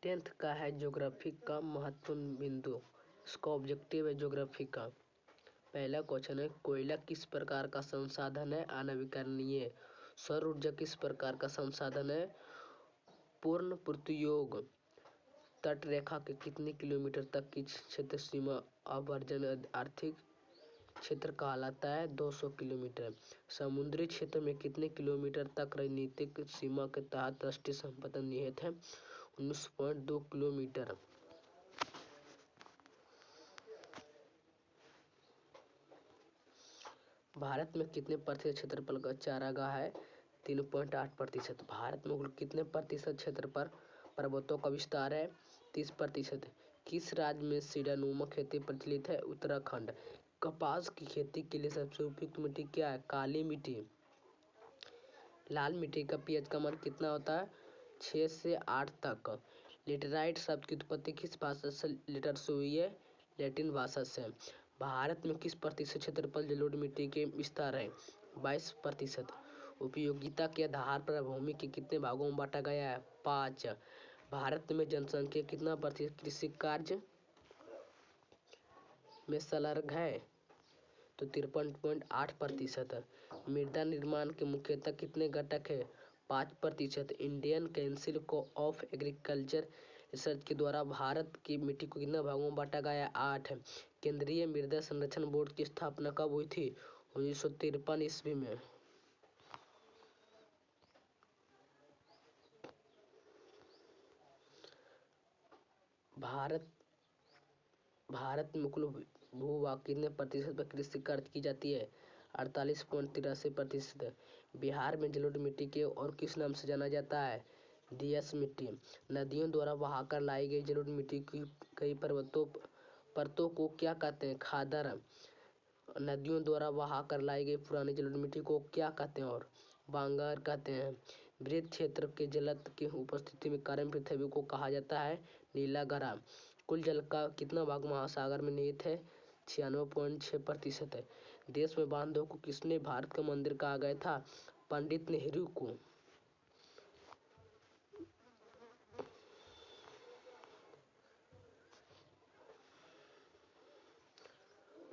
Tenth का है geography का महत्वपूर्ण बिंदु। इसका ऑब्जेक्टिव है ज्योग्राफी का। पहला क्वेश्चन है, कोयला किस प्रकार का संसाधन है? अनवीकरणीय। सौर ऊर्जा किस प्रकार का संसाधन है? पूर्ण प्रत्युयोग। तट रेखा के कितने किलोमीटर तक की क्षेत्र सीमा आवर्जन आर्थिक क्षेत्र कहलाता है? 200 किलोमीटर। समुद्री क्षेत्र में कितने किलोमीटर तक रणनीतिक सीमा के तहत राष्ट्रीय संपदा निहित है? 19.2 किलोमीटर। भारत में कितने प्रतिशत क्षेत्रफल का चारागाह है? 3.8%। भारत में कुल कितने प्रतिशत क्षेत्र पर पर्वतों का विस्तार है? 30%। किस राज्य में सीढ़ानुमा खेती प्रचलित है? उत्तराखंड। कपास की खेती के लिए सबसे उपयुक्त मिट्टी क्या है? काली मिट्टी। लाल मिट्टी का पीएच का मान कितना होता है? 6 से 8 तक। लेटेराइट शब्द की उत्पत्ति किस भाषा से लेटर से हुई है? लैटिन भाषा से। भारत में किस प्रतिशत क्षेत्रफल जलोढ़ मिट्टी के विस्तार है? 22%। उपयोगिता के आधार पर भूमि के कितने भागों में बांटा गया है? 5। भारत में जनसंख्या कितना प्रतिशत कृषि कार्य में संलग्न है? तो 53.8%। मृदा निर्माण के मुख्यतः कितने घटक है? 5%। Indian council of agriculture research के द्वारा भारत की मिट्टी को कितने भागों में बांटा गया है? 8। केंद्रीय मृदा संरक्षण बोर्ड की स्थापना कब हुई थी? 1953 ईस्वी में। भारत में कुल भूभाग कितने प्रतिशत पर कृषि कार्य की जाती है? 48.83%। बिहार में जलोढ़ मिट्टी के और किस नाम से जाना जाता है? डीएस मिट्टी। नदियों द्वारा बहाकर लाई गई जलोढ़ मिट्टी की कई परतों को क्या कहते हैं? खादर। नदियों द्वारा बहाकर लाई गई पुरानी जलोढ़ मिट्टी को क्या कहते हैं? और बांगर कहते हैं। वृत्त क्षेत्र के जलत्व की उपस्थिति में कारण पृथ्वी को कहा जाता है? नीला ग्रह। कुल जल का कितना भाग महासागर में निहित है? 96.6%। देश में बांधों को किसने भारत का मंदिर कहा गया था? पंडित नेहरू को।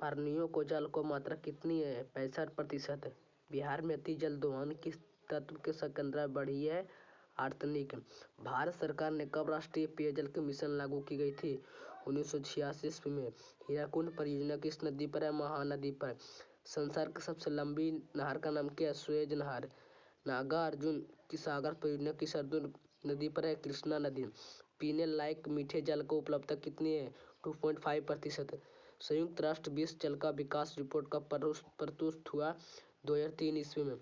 अरनियों को जल को मात्रा कितनी है? 65%। बिहार में अति जल दोहन किस तत्व के संकेंद्र बढ़ी है? आर्सेनिक। भारत सरकार ने कब राष्ट्रीय पेयजल की मिशन लागू की गई थी? 1986 ईस्वी में। हीराकुंड परियोजना किस नदी पर है? महानदी पर। संसार की सबसे लंबी नहर का नाम क्या है? सुएज नहर। नागार्जुन की सागर परियोजना किस अर्जुन नदी पर है? कृष्णा नदी। पीने लायक मीठे जल की उपलब्धता कितनी है? 2.5%। संयुक्त राष्ट्र विश्व जल का विकास रिपोर्ट का प्रस्तुत हुआ? 2003 ईस्वी में।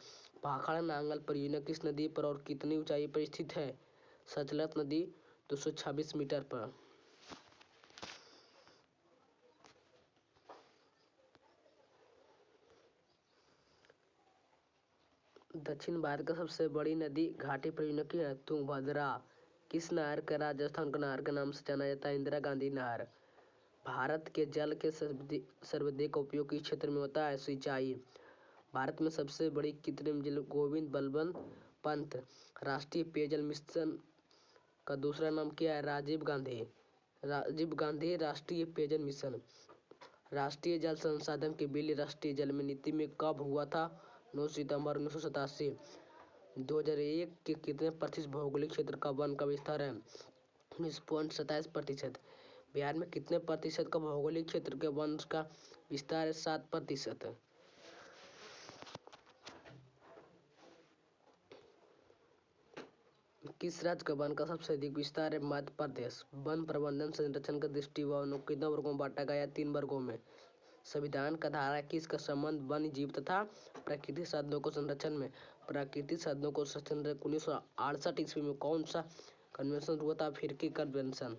भाखड़ा नांगल परियोजना किस नदी पर और कितनी ऊंचाई पर स्थित है? सतलज नदी 226 मीटर पर। दक्षिण भारत का सबसे बड़ी नदी घाटी परियोजना की है? तुंगभद्रा। किस नहर का राजस्थान का नहर के नाम से जाना जाता है? इंदिरा गांधी नहर। भारत के जल के सर्वाधिक उपयोग किस क्षेत्र में होता है? सिंचाई। भारत में सबसे बड़ी कृत्रिम जल गोविंद बल्लभ पंत। राष्ट्रीय पेयजल मिशन का दूसरा नाम क्या है? राजीव गांधी राष्ट्रीय पेयजल मिशन। राष्ट्रीय जल संसाधन के बिल राष्ट्रीय जल नीति में कब हुआ था? 9 सितंबर 1987। 2001 के कितने प्रतिशत भौगोलिक क्षेत्र का वन का विस्तार है? 19.27%। बिहार में कितने प्रतिशत का भौगोलिक क्षेत्र के वन का विस्तार है? 7%। किस राज्य का वन का सबसे अधिक विस्तार है? मध्य प्रदेश। वन प्रबंधन संरक्षण का दृष्टि वनों को कितने वर्गों में बांटा गया है? 3 वर्गों में। संविधान का धारा किसका संबंध वन्य जीव तथा प्राकृतिक साधनों को संरक्षण में? प्राकृतिक साधनों को संरक्षण 1968 ईस्वी में कौन सा कन्वेंशन हुआ था? अफ्रीकी कन्वेंशन।